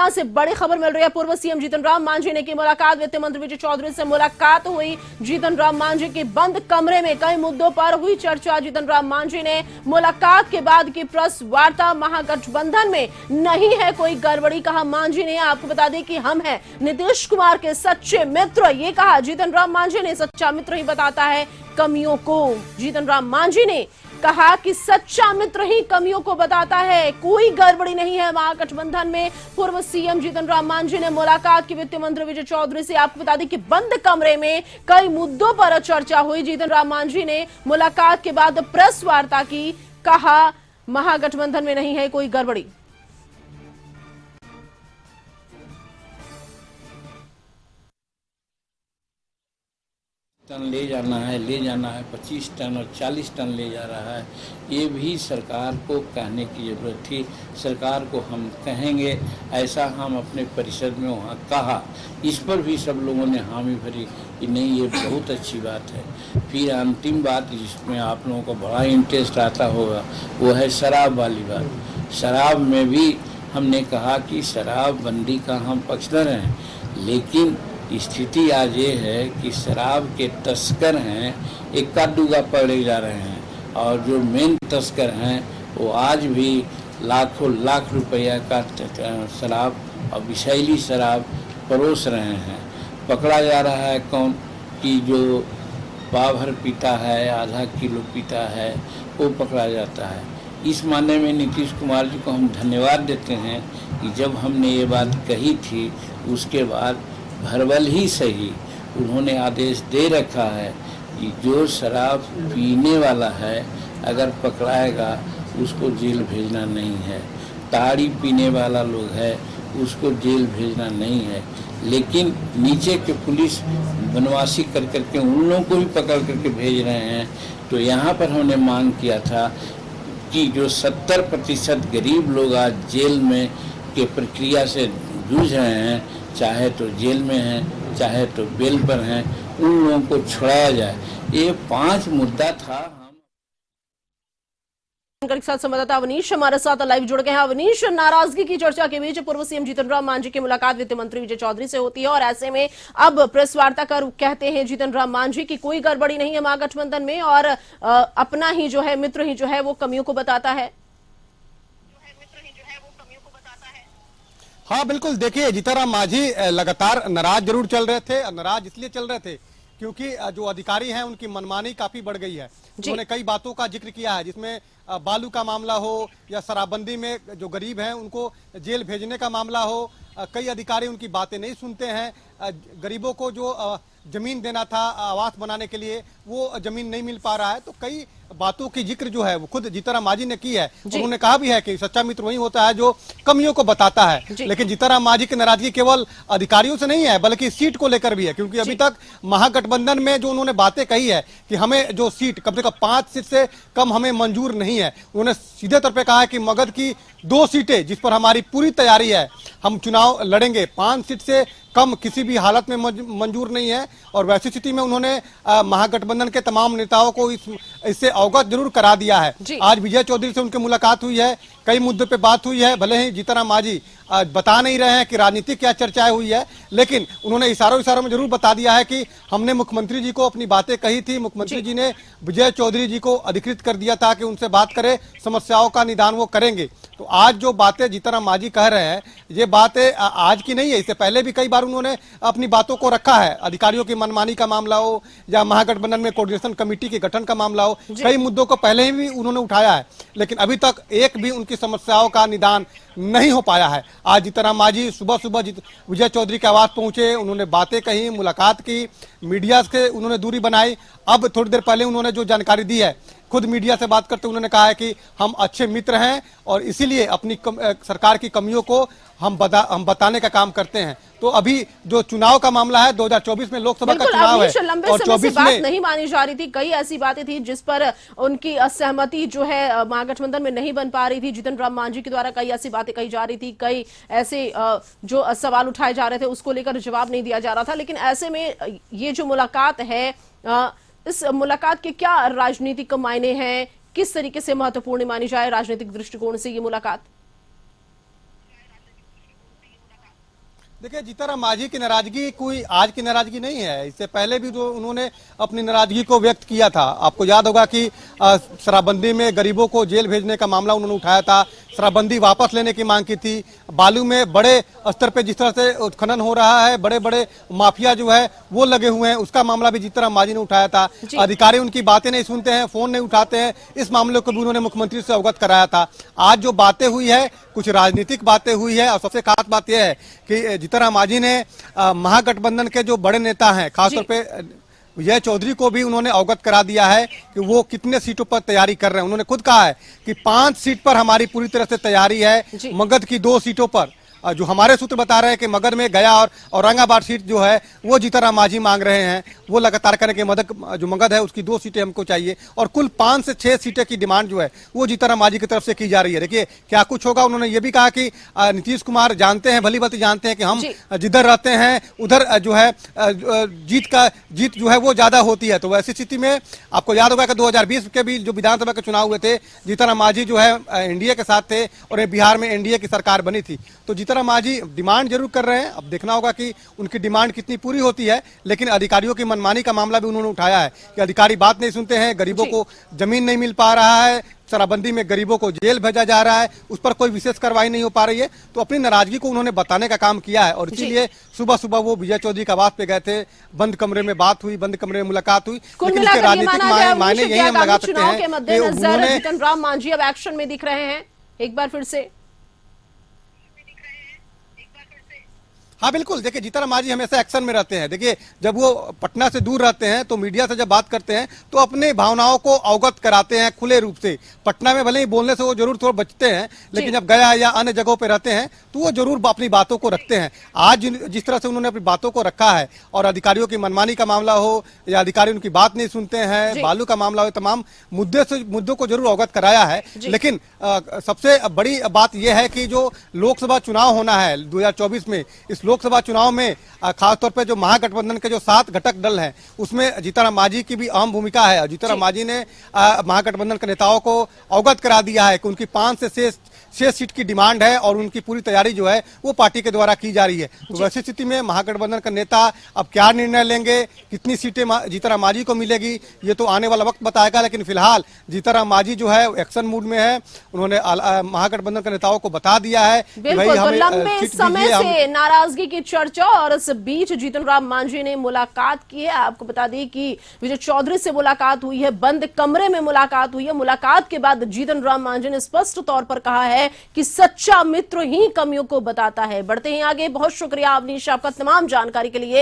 यहां से बड़ी खबर मिल रही है। पूर्व सीएम जीतन राम मांझी ने की मुलाकात, वित्त मंत्री विजय चौधरी से मुलाकात हुई। जीतन राम मांझी के बंद कमरे में कई मुद्दों पर हुई चर्चा। जीतन राम मांझी ने मुलाकात के बाद की प्रेस वार्ता, महागठबंधन में नहीं है कोई गड़बड़ी, कहा मांझी ने। आपको बता दें कि हम हैं नीतीश कुमार के सच्चे मित्र, ये कहा जीतन राम मांझी ने। सच्चा मित्र ही बताता है कमियों को। जीतन राम मांझी ने कहा कि सच्चा मित्र ही कमियों को बताता है, कोई गड़बड़ी नहीं है महागठबंधन में। पूर्व सीएम जीतन राम मांझी ने मुलाकात की वित्त मंत्री विजय चौधरी से। आपको बता दें कि बंद कमरे में कई मुद्दों पर चर्चा हुई। जीतन राम मांझी ने मुलाकात के बाद प्रेस वार्ता की, कहा महागठबंधन में नहीं है कोई गड़बड़ी। टन ले जाना है 25 टन और 40 टन ले जा रहा है, ये भी सरकार को कहने की जरूरत थी। सरकार को हम कहेंगे, ऐसा हम अपने परिषद में वहाँ कहा। इस पर भी सब लोगों ने हामी भरी कि नहीं, ये बहुत अच्छी बात है। फिर अंतिम बात जिसमें आप लोगों को बड़ा इंटरेस्ट आता होगा, वो है शराब वाली बात। शराब में भी हमने कहा कि शराब बंदी का हम पक्षधर हैं, लेकिन स्थिति आज ये है कि शराब के तस्कर हैं इक्का दुक्का पकड़े जा रहे हैं, और जो मेन तस्कर हैं वो आज भी लाखों लाख रुपया का शराब और विषैली शराब परोस रहे हैं। पकड़ा जा रहा है कौन कि जो पाव भर पीता है, आधा किलो पीता है, वो पकड़ा जाता है। इस मायने में नीतीश कुमार जी को हम धन्यवाद देते हैं कि जब हमने ये बात कही थी, उसके बाद भरबल ही सही उन्होंने आदेश दे रखा है कि जो शराब पीने वाला है अगर पकड़ाएगा उसको जेल भेजना नहीं है। ताड़ी पीने वाला लोग है उसको जेल भेजना नहीं है, लेकिन नीचे के पुलिस बनवासी कर करके उन लोगों को भी पकड़ करके भेज रहे हैं। तो यहाँ पर हमने मांग किया था कि जो 70% गरीब लोग आज जेल में के प्रक्रिया से जूझ रहे हैं, चाहे तो जेल में हैं चाहे तो बेल पर हैं, उन लोगों को छुड़ाया जाए। ये 5 मुद्दा था। साथ संवाददाता अवनीश हमारे साथ लाइव जुड़ गए हैं। अवनीश, नाराजगी की चर्चा के बीच पूर्व सीएम जीतन राम मांझी की मुलाकात वित्त मंत्री विजय चौधरी से होती है, और ऐसे में अब प्रेस वार्ता कर कहते हैं जीतन राम मांझी की कोई गड़बड़ी नहीं है महागठबंधन में, और अपना ही जो है मित्र ही जो है वो कमियों को बताता है। हाँ बिल्कुल, देखिए जीतन राम मांझी लगातार नाराज जरूर चल रहे थे, और नाराज इसलिए चल रहे थे क्योंकि जो अधिकारी हैं उनकी मनमानी काफी बढ़ गई है। उन्होंने कई बातों का जिक्र किया है, जिसमें बालू का मामला हो या शराबबंदी में जो गरीब हैं उनको जेल भेजने का मामला हो। कई अधिकारी उनकी बातें नहीं सुनते हैं। गरीबों को जो जमीन देना था आवास बनाने के लिए, वो जमीन नहीं मिल पा रहा है। तो कई बातों की जिक्र जो है वो खुद जीतन राम मांझी ने की है। उन्होंने कहा भी है कि सच्चा मित्र वही होता है जो कमियों को बताता है। लेकिन जीतन राम मांझी की नाराजगी केवल अधिकारियों से नहीं है, बल्कि सीट को लेकर भी है, क्योंकि अभी तक महागठबंधन में जो उन्होंने बातें कही है कि हमें जो सीट कम से कम 5 सीट से कम हमें मंजूर नहीं है। उन्होंने सीधे तौर पर कहा है कि मगध की 2 सीटें जिस पर हमारी पूरी तैयारी है, हम चुनाव लड़ेंगे, 5 सीट से कम किसी भी हालत में मंजूर नहीं है। और वैसी स्थिति में उन्होंने महागठबंधन के तमाम नेताओं को इससे अवगत जरूर करा दिया है। आज विजय चौधरी से उनकी मुलाकात हुई है, कई मुद्दों पे बात हुई है। भले ही जीतन राम मांझी बता नहीं रहे हैं कि राजनीतिक क्या चर्चाएं हुई है, लेकिन उन्होंने इशारों में जरूर बता दिया है कि हमने मुख्यमंत्री जी को अपनी बातें कही थी, मुख्यमंत्री जी ने विजय चौधरी जी को अधिकृत कर दिया था कि उनसे बात करें, समस्याओं का निदान वो करेंगे। तो आज जो बातें जीतन राम मांझी कह रहे हैं, ये बातें आज की नहीं है, इससे पहले भी कई बार उन्होंने अपनी बातों को रखा है। अधिकारियों की मनमानी का मामला हो या महागठबंधन में कोऑर्डिनेशन कमेटी के गठन का मामला हो, कई मुद्दों को पहले ही भी उन्होंने उठाया है, लेकिन अभी तक एक भी उनकी समस्याओं का निदान नहीं हो पाया है। आज जीतन राम मांझी सुबह विजय चौधरी के आवास पहुंचे, उन्होंने बातें कही, मुलाकात की, मीडिया से उन्होंने दूरी बनाई। अब थोड़ी देर पहले उन्होंने जो जानकारी दी है, खुद मीडिया से बात करते उन्होंने कहा है कि हम अच्छे मित्र हैं और इसीलिए अपनी सरकार की कमियों को हम बताने का काम करते हैं। तो अभी जो चुनाव का मामला है, 2024 में लोकसभा का चुनाव है और 24 में नहीं मानी जा रही थी। कई ऐसी बातें थी जिस पर उनकी असहमति जो है महागठबंधन में नहीं बन पा रही थी। जीतन राम मांझी के द्वारा कई ऐसी बातें कही जा रही थी, कई ऐसे जो सवाल उठाए जा रहे थे उसको लेकर जवाब नहीं दिया जा रहा था। लेकिन ऐसे में ये जो मुलाकात है, इस मुलाकात के क्या राजनीतिक मायने हैं, किस तरीके से महत्वपूर्ण मानी जाए राजनीतिक दृष्टिकोण से ये मुलाकात? देखिए, जीतनराम मांझी की नाराजगी कोई आज की नाराजगी नहीं है। इससे पहले भी जो उन्होंने अपनी नाराजगी को व्यक्त किया था। आपको याद होगा कि शराबबंदी में गरीबों को जेल भेजने का मामला उन्होंने उठाया था, शराबबंदी वापस लेने की मांग की थी। बालू में बड़े स्तर पे जिस तरह से उत्खनन हो रहा है, बड़े बड़े माफिया जो है वो लगे हुए हैं, उसका मामला भी जीतनराम मांझी ने उठाया था। अधिकारी उनकी बातें नहीं सुनते हैं, फोन नहीं उठाते हैं, इस मामले को भी उन्होंने मुख्यमंत्री से अवगत कराया था। आज जो बातें हुई है, कुछ राजनीतिक बातें हुई है, और सबसे खास बात यह है कि जीतनराम मांझी ने महागठबंधन के जो बड़े नेता हैं, खासतौर पे विजय चौधरी को भी उन्होंने अवगत करा दिया है कि वो कितने सीटों पर तैयारी कर रहे हैं। उन्होंने खुद कहा है कि 5 सीट पर हमारी पूरी तरह से तैयारी है, मगध की 2 सीटों पर। जो हमारे सूत्र बता रहे हैं कि मगध में गया और औरंगाबाद सीट जो है वो जीतनराम मांझी मांग रहे हैं, वो लगातार करेंगे। जो मगध है उसकी 2 सीटें हमको चाहिए, और कुल 5 से 6 सीटें की डिमांड जो है वो जीतनराम मांझी की तरफ से की जा रही है। देखिए क्या कुछ होगा। उन्होंने ये भी कहा कि नीतीश कुमार जानते हैं, भली भांति जानते हैं कि हम जिधर रहते हैं उधर जो है जीत जो है वो ज्यादा होती है। तो ऐसी स्थिति में आपको याद होगा कि 2020 के भी जो विधानसभा के चुनाव हुए थे, जीतनराम मांझी जो है एनडीए के साथ थे और बिहार में एनडीए की सरकार बनी थी। तो जीतनराम मांझी डिमांड जरूर कर रहे हैं, अब देखना होगा कि उनकी डिमांड कितनी पूरी होती है। लेकिन अधिकारियों की मनमानी का मामला भी उन्होंने उठाया है कि अधिकारी बात नहीं सुनते हैं, गरीबों को जमीन नहीं मिल पा रहा है, शराबबंदी में गरीबों को जेल भेजा जा रहा है, उस पर कोई विशेष कार्रवाई नहीं हो पा रही है। तो अपनी नाराजगी को उन्होंने बताने का काम किया है, और इसीलिए सुबह सुबह वो विजय चौधरी का आवास पे गए थे। बंद कमरे में बात हुई, बंद कमरे में मुलाकात हुई। कुल लेकिन मिलाकर इसके राजनीतिक मायने यही हम लगा सकते चुनाव के हैं कि मद्देनजर उन्होंने जीतनराम मांझी अब एक्शन में दिख रहे हैं एक बार फिर से। हाँ बिल्कुल, देखिए जीतनराम मांझी हमेशा एक्शन में रहते हैं। देखिए जब वो पटना से दूर रहते हैं तो मीडिया से जब बात करते हैं तो अपने भावनाओं को अवगत कराते हैं खुले रूप से। पटना में भले ही बोलने से वो जरूर थोड़ा बचते हैं, लेकिन जब गया या अन्य जगहों पे रहते हैं तो वो जरूर अपनी बातों को रखते हैं। आज जिस तरह से उन्होंने अपनी बातों को रखा है, और अधिकारियों की मनमानी का मामला हो या अधिकारी उनकी बात नहीं सुनते हैं, बालू का मामला हो, तमाम मुद्दों को जरूर अवगत कराया है। लेकिन सबसे बड़ी बात यह है कि जो लोकसभा चुनाव होना है 2024 में, इस लोकसभा चुनाव में खासतौर पे जो महागठबंधन के जो 7 घटक दल हैं उसमें जीतनराम मांझी की भी अहम भूमिका है। जीतनराम मांझी ने महागठबंधन के नेताओं को अवगत करा दिया है कि उनकी 5 से 6 सीट की डिमांड है, और उनकी पूरी तैयारी जो है वो पार्टी के द्वारा की जा रही है। तो वैसी स्थिति में महागठबंधन का नेता अब क्या निर्णय लेंगे, कितनी सीटें जीतनराम मांझी को मिलेगी, ये तो आने वाला वक्त बताएगा। लेकिन फिलहाल जीतनराम मांझी जो है एक्शन मूड में है। उन्होंने महागठबंधन के नेताओं को बता दिया है कि भाई हमें लंबे समय से नाराजगी की चर्चा, और इस बीच जीतनराम मांझी ने मुलाकात की है। आपको बता दें कि विजय चौधरी से मुलाकात हुई है, बंद कमरे में मुलाकात हुई है। मुलाकात के बाद जीतनराम मांझी ने स्पष्ट तौर पर कहा है कि सच्चा मित्र ही कमियों को बताता है। बढ़ते हैं आगे। बहुत शुक्रिया अवनीश आपका तमाम जानकारी के लिए।